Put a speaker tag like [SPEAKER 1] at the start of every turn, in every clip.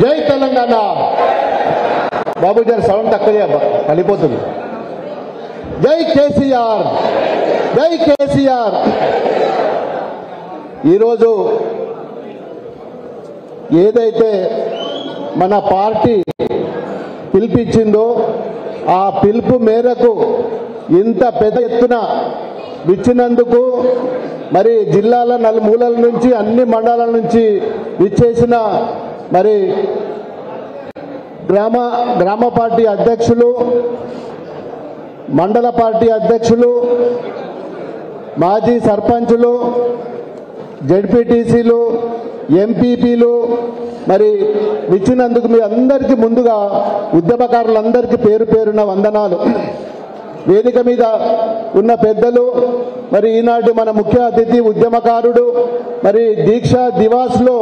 [SPEAKER 1] జై తెలంగాణ. బాబు గారి సౌండ్ తక్కువ కలిపోతుంది. జై కేసీఆర్, జై కేసీఆర్. ఈరోజు ఏదైతే మన పార్టీ పిలిపించిందో ఆ పిలుపు మేరకు ఇంత పెద్ద ఎత్తున విచ్చినందుకు మరి జిల్లాల నలుమూలల నుంచి అన్ని మండలాల నుంచి విచ్చేసిన మరి గ్రామ పార్టీ అధ్యక్షులు, మండల పార్టీ అధ్యక్షులు, మాజీ సర్పంచులు, జెడ్పీటీసీలు, ఎంపీపీలు మరి ఇచ్చినందుకు మీ అందరికీ ముందుగా ఉద్యమకారులందరికీ పేరు పేరున వందనాలు. వేదిక మీద ఉన్న పెద్దలు, మరి ఈనాటి మన ముఖ్య అతిథి ఉద్యమకారుడు, మరి దీక్ష దివాస్లో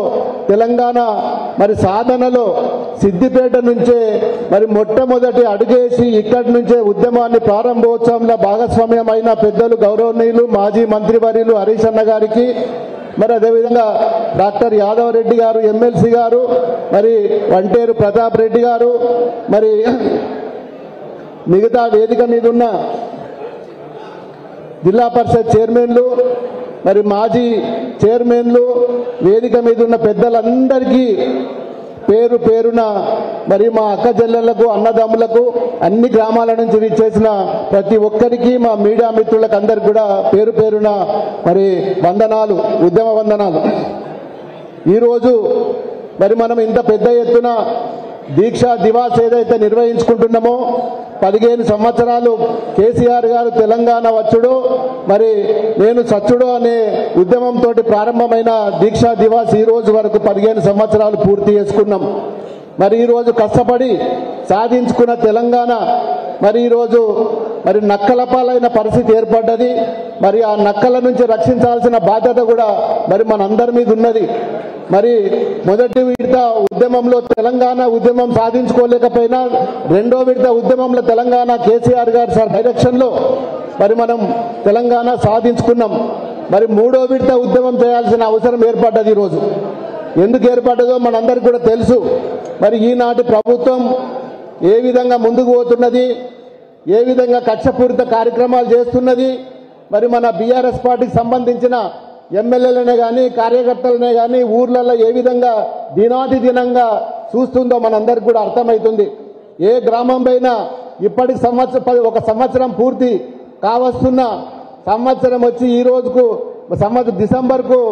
[SPEAKER 1] తెలంగాణ మరి సాధనలో సిద్దిపేట నుంచే మరి మొట్టమొదటి అడుగేసి ఇక్కడి నుంచే ఉద్యమాన్ని ప్రారంభోత్సవంలో భాగస్వామ్యమైన పెద్దలు గౌరవనీయులు మాజీ మంత్రివర్యులు హరీష్ అన్న గారికి, మరి అదేవిధంగా డాక్టర్ యాదవ్ రెడ్డి గారు ఎమ్మెల్సీ గారు, మరి వంటేరు ప్రతాప్ రెడ్డి గారు, మరి మిగతా వేదిక మీద ఉన్న జిల్లా పరిషత్ చైర్మన్లు, మరి మాజీ చైర్మన్లు, వేదిక మీద ఉన్న పెద్దలందరికీ పేరు పేరున మరి మా అక్క చెల్లెళ్లకు, అన్నదమ్ములకు, అన్ని గ్రామాల నుంచి విచ్చేసిన ప్రతి ఒక్కరికి, మా మీడియా మిత్రులకు అందరికి కూడా పేరు పేరున మరి వందనాలు, ఉద్యమ వందనాలు. ఈరోజు మరి మనం ఇంత పెద్ద ఎత్తున దీక్షా దివాస్ ఏదైతే నిర్వహించుకుంటున్నామో 15 సంవత్సరాలు కేసీఆర్ గారు తెలంగాణ వచ్చుడు, మరి నేను సచ్చుడు అనే ఉద్యమంతో ప్రారంభమైన దీక్షా దివాస్ ఈ రోజు వరకు 15 సంవత్సరాలు పూర్తి చేసుకున్నాం. మరి ఈరోజు కష్టపడి సాధించుకున్న తెలంగాణ మరి ఈరోజు మరి నక్కల పాలైన పరిస్థితి ఏర్పడ్డది. మరి ఆ నక్కల నుంచి రక్షించాల్సిన బాధ్యత కూడా మరి మనందరి మీద ఉన్నది. మరి మొదటి విడత ఉద్యమంలో తెలంగాణ ఉద్యమం సాధించుకోలేకపోయినా రెండో విడత ఉద్యమంలో తెలంగాణ కేసీఆర్ గారి డైరెక్షన్లో మరి మనం తెలంగాణ సాధించుకున్నాం. మరి మూడో విడత ఉద్యమం చేయాల్సిన అవసరం ఏర్పడ్డది. ఈరోజు ఎందుకు ఏర్పడ్డదో మనందరికీ కూడా తెలుసు. మరి ఈనాటి ప్రభుత్వం ఏ విధంగా ముందుకు పోతున్నది, ఏ విధంగా కక్షపూరిత కార్యక్రమాలు చేస్తున్నది, మరి మన బీఆర్ఎస్ పార్టీకి సంబంధించిన ఎమ్మెల్యేలనే కానీ కార్యకర్తలనే కానీ ఊర్లలో ఏ విధంగా దినాది దినంగా చూస్తుందో మనందరికి కూడా అర్థమవుతుంది. ఏ గ్రామం పైన ఇప్పటికి ఒక సంవత్సరం పూర్తి కావస్తున్న సంవత్సరం వచ్చి ఈ రోజుకు డిసెంబర్కు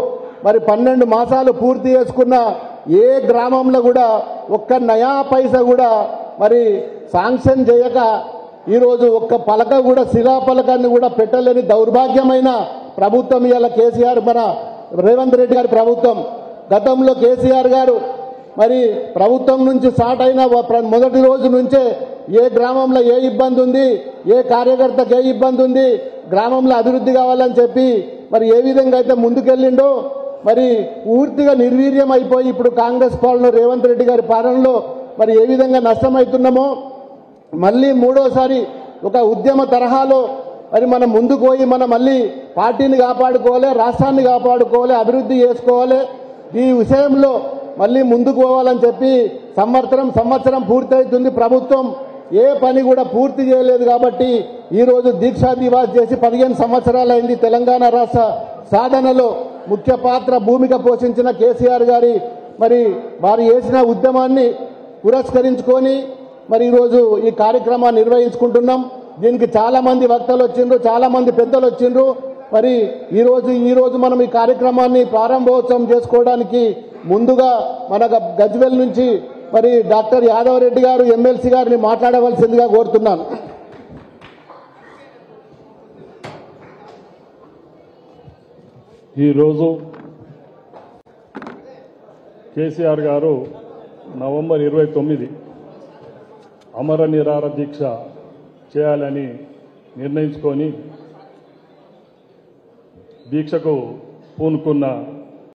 [SPEAKER 1] మరి 12 మాసాలు పూర్తి చేసుకున్న ఏ గ్రామంలో కూడా ఒక్క నయా పైసా కూడా మరి శాంక్షన్ చేయక ఈరోజు ఒక్క పలక కూడా శిలాపలకాన్ని కూడా పెట్టలేని దౌర్భాగ్యమైన ప్రభుత్వం ఇవాళ కేసీఆర్ మన రేవంత్ రెడ్డి గారి ప్రభుత్వం. గతంలో కేసీఆర్ గారు మరి ప్రభుత్వం నుంచి స్టార్ట్ అయిన మొదటి రోజు నుంచే ఏ గ్రామంలో ఏ ఇబ్బంది ఉంది, ఏ కార్యకర్తకు ఏ ఇబ్బంది ఉంది, గ్రామంలో అభివృద్ధి కావాలని చెప్పి మరి ఏ విధంగా అయితే ముందుకెళ్ళిండో మరి పూర్తిగా నిర్వీర్యం అయిపోయి ఇప్పుడు కాంగ్రెస్ పాలన రేవంత్ రెడ్డి గారి పాలనలో మరి ఏ విధంగా నష్టమవుతున్నామో మళ్ళీ మూడోసారి ఒక ఉద్యమ తరహాలో మరి మనం ముందుకు పోయి మనం మళ్ళీ పార్టీని కాపాడుకోవాలి, రాష్ట్రాన్ని కాపాడుకోవాలి, అభివృద్ధి చేసుకోవాలి. ఈ విషయంలో మళ్ళీ ముందుకు పోవాలని చెప్పి సంవత్సరం పూర్తవుతుంది. ప్రభుత్వం ఏ పని కూడా పూర్తి చేయలేదు. కాబట్టి ఈరోజు దీక్షా దివాస్ చేసి 15 సంవత్సరాలైంది. తెలంగాణ రాష్ట్ర సాధనలో ముఖ్య పాత్ర భూమిక పోషించిన కేసీఆర్ గారి మరి వారు చేసిన ఉద్యమాన్ని పురస్కరించుకొని మరి ఈరోజు ఈ కార్యక్రమాన్ని నిర్వహించుకుంటున్నాం. దీనికి చాలా మంది వక్తలు వచ్చిండ్రు, చాలా మంది పెద్దలు వచ్చిండ్రు. మరి ఈరోజు మనం ఈ కార్యక్రమాన్ని ప్రారంభోత్సవం చేసుకోవడానికి ముందుగా మన గజ్వేల్ నుంచి మరి డాక్టర్ యాదవ్ రెడ్డి గారు ఎమ్మెల్సీ గారిని మాట్లాడవలసిందిగా కోరుతున్నాను.
[SPEAKER 2] ఈరోజు కేసీఆర్ గారు నవంబర్ 29 అమర నిరాహార దీక్ష చేయాలని నిర్ణయించుకొని దీక్షకు పూనుకున్న